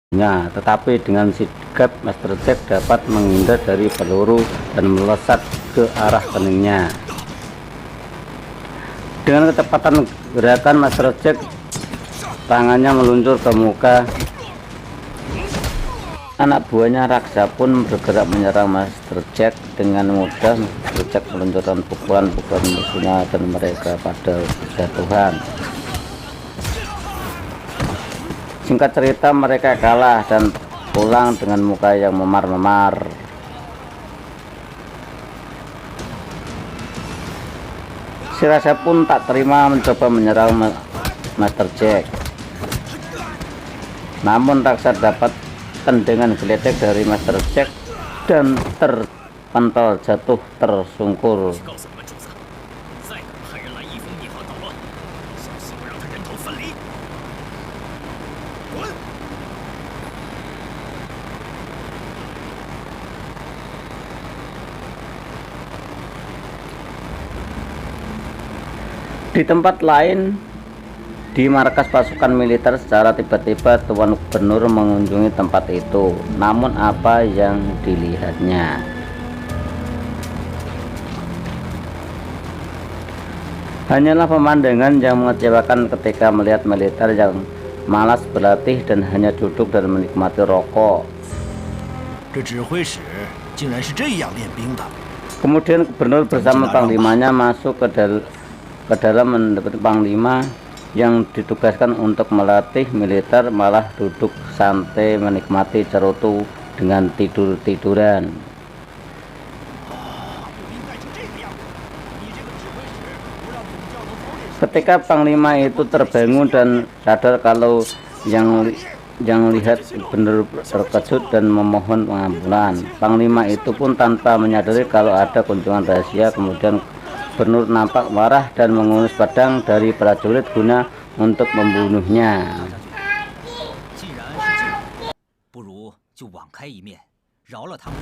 tetapi dengan sigap Master Jack dapat menghindar dari peluru dan melesat ke arah keningnya. Dengan kecepatan gerakan Master Jack, tangannya meluncur ke muka. Anak buahnya Raksa pun bergerak menyerang Master Jack dengan mudah. Master Jack meluncurkan pukulan-pukulan musuhnya dan mereka pada jatuhan. Singkat cerita, mereka kalah dan pulang dengan muka yang memar-memar. Si Raksa pun tak terima mencoba menyerang Master Jack. Namun Raksa dapat tendangan geletek dari Master Jack dan terpental jatuh tersungkur. Di tempat lain, di markas pasukan militer, secara tiba-tiba Tuan Gubernur mengunjungi tempat itu. Namun apa yang dilihatnya? Hanyalah pemandangan yang mengecewakan ketika melihat militer yang malas berlatih dan hanya duduk dan menikmati rokok. Kemudian Gubernur bersama Panglimanya masuk ke dalam mendapat Panglima yang ditugaskan untuk melatih militer malah duduk santai menikmati cerutu dengan tidur-tiduran. Ketika Panglima itu terbangun dan sadar kalau yang lihat benar terkejut dan memohon pengampunan. Panglima itu pun tanpa menyadari kalau ada kunjungan rahasia. Kemudian Gubernur nampak marah dan mengunus pedang dari prajurit guna untuk membunuhnya.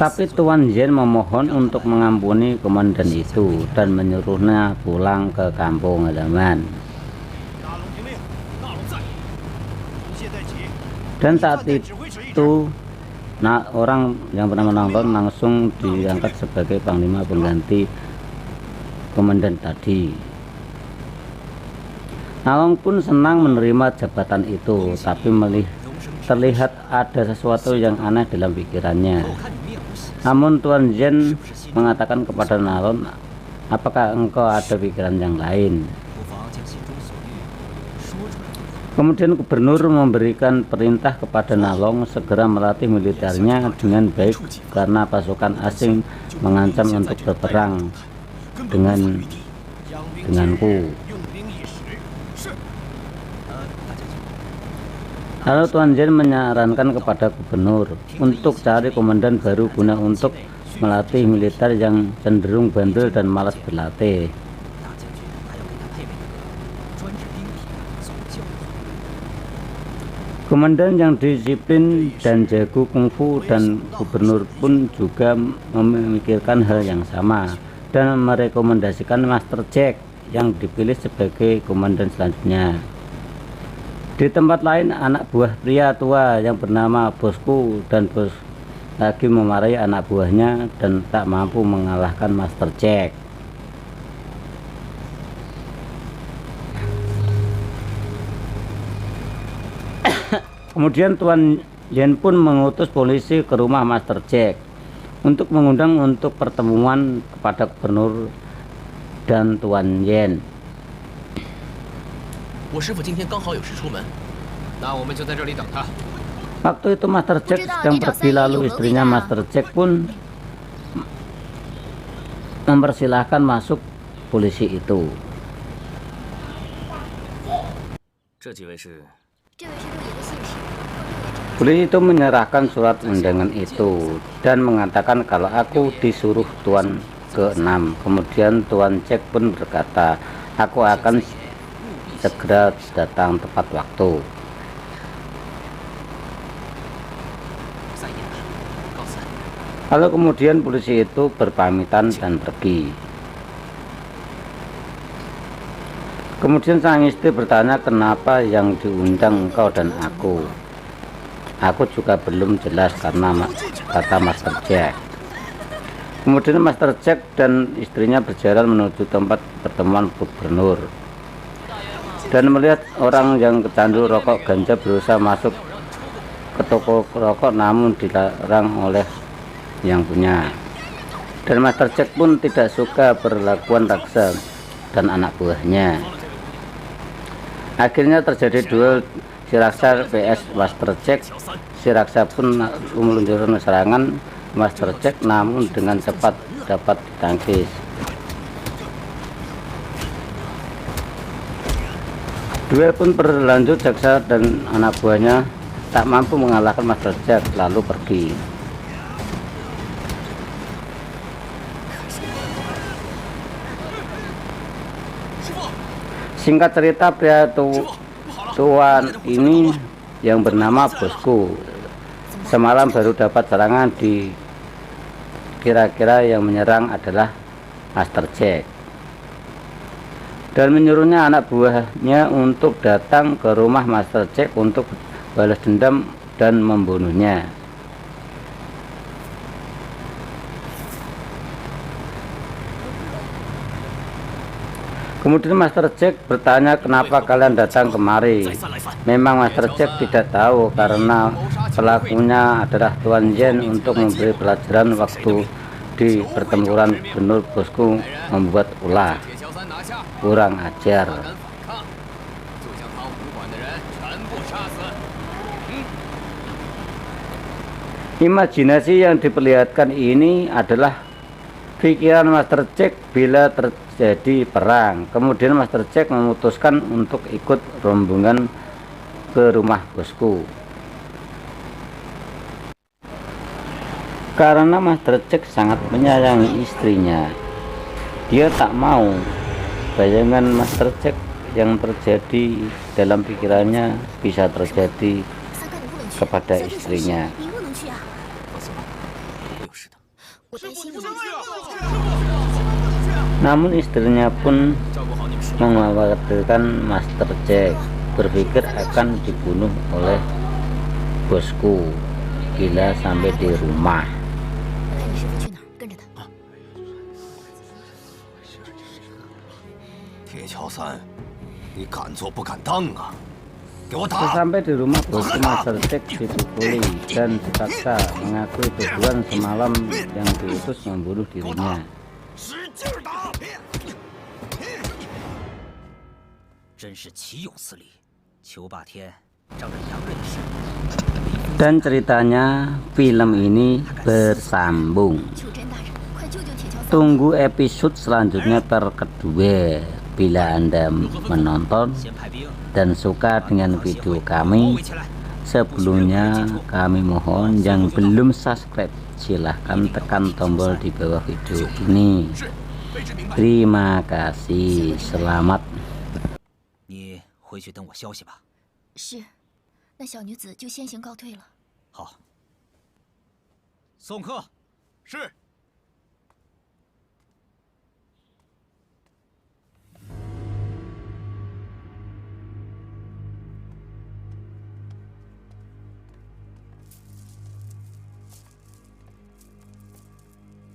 Tapi Tuan Yen memohon untuk mengampuni komandan itu dan menyuruhnya pulang ke kampung halaman. Dan saat itu orang yang pernah menonton langsung diangkat sebagai Panglima pengganti komandan tadi. Nalong pun senang menerima jabatan itu, tapi terlihat ada sesuatu yang aneh dalam pikirannya. Namun Tuan Yen mengatakan kepada Nalong, apakah engkau ada pikiran yang lain? Kemudian Gubernur memberikan perintah kepada Nalong segera melatih militernya dengan baik karena pasukan asing mengancam untuk berperang denganku. Lalu Tuan Yen menyarankan kepada Gubernur untuk cari komandan baru guna untuk melatih militer yang cenderung bandel dan malas berlatih. Komandan yang disiplin dan jago kungfu, dan Gubernur pun juga memikirkan hal yang sama dan merekomendasikan Master Jack yang dipilih sebagai komandan selanjutnya. Di tempat lain, anak buah pria tua yang bernama Bosku dan Bos lagi memarahi anak buahnya dan tak mampu mengalahkan Master Jack. Kemudian Tuan Yen pun mengutus polisi ke rumah Master Jack untuk mengundang untuk pertemuan kepada Gubernur dan Tuan Yen. Waktu itu Master Jack sedang pergi, lalu istrinya Master Jack pun mempersilahkan masuk polisi itu. Polisi itu menyerahkan surat undangan itu dan mengatakan kalau aku disuruh Tuan ke-6. Kemudian Tuan Jack pun berkata, aku akan segera datang tepat waktu. Lalu kemudian polisi itu berpamitan dan pergi. Kemudian sang istri bertanya, kenapa yang diundang engkau dan aku? Aku juga belum jelas karena kata Master Jack. Kemudian Master Jack dan istrinya berjalan menuju tempat pertemuan gubernur dan melihat orang yang kecandu rokok ganja berusaha masuk ke toko rokok namun dilarang oleh yang punya. Dan Master Jack pun tidak suka perlakuan raksasa dan anak buahnya. Akhirnya terjadi duel si raksasa vs Master Jack. Si raksasa pun meluncurkan serangan Master Jack namun dengan cepat dapat ditangkis. Duel pun berlanjut. Jaksa dan anak buahnya tak mampu mengalahkan Master Jack lalu pergi. Singkat cerita, pria tuan ini yang bernama Bosku semalam baru dapat serangan. Kira-kira yang menyerang adalah Master Jack dan menyuruhnya anak buahnya untuk datang ke rumah Master Jack untuk balas dendam dan membunuhnya. Kemudian Master Jack bertanya, kenapa kalian datang kemari? Memang Master Jack tidak tahu karena pelakunya adalah Tuan Yen untuk memberi pelajaran waktu di pertempuran Gubernur Bosku membuat ulah. Kurang ajar. Imajinasi yang diperlihatkan ini adalah pikiran Master Jack bila terjadi perang. Kemudian Master Jack memutuskan untuk ikut rombongan ke rumah Bosku. Karena Master Jack sangat menyayangi istrinya, dia tak mau bayangan Master Jack yang terjadi dalam pikirannya bisa terjadi kepada istrinya. Namun istrinya pun mengkhawatirkan Master Jack, berpikir akan dibunuh oleh Bosku bila sampai di rumah. Sesampai di rumah Bosku, Master Jack dipukuli dan dipaksa mengakui tuduhan semalam yang diutus membunuh dirinya. Dan ceritanya film ini bersambung. Tunggu episode selanjutnya kedua. Bila Anda menonton dan suka dengan video kami sebelumnya, kami mohon yang belum subscribe silahkan tekan tombol di bawah video ini. Terima kasih. Selamat. 你回去等我消息吧。是，那小女子就先行告退了。好。送客。是。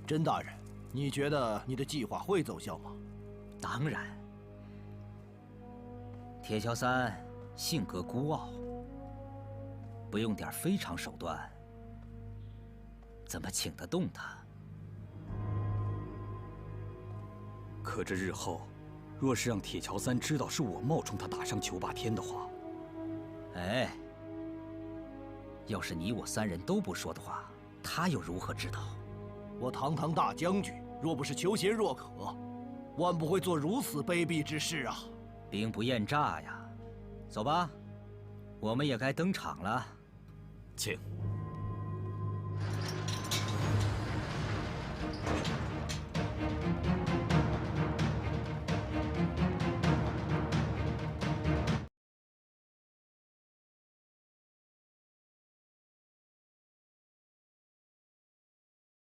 甄大人，你觉得你的计划会奏效吗？当然。铁桥三性格孤傲，不用点非常手段，怎么请得动他？可这日后，若是让铁桥三知道是我冒充他打伤裘霸天的话，哎，要是你我三人都不说的话，他又如何知道？ 我堂堂大将军，若不是求贤若渴，万不会做如此卑鄙之事啊！兵不厌诈呀！走吧，我们也该登场了。请。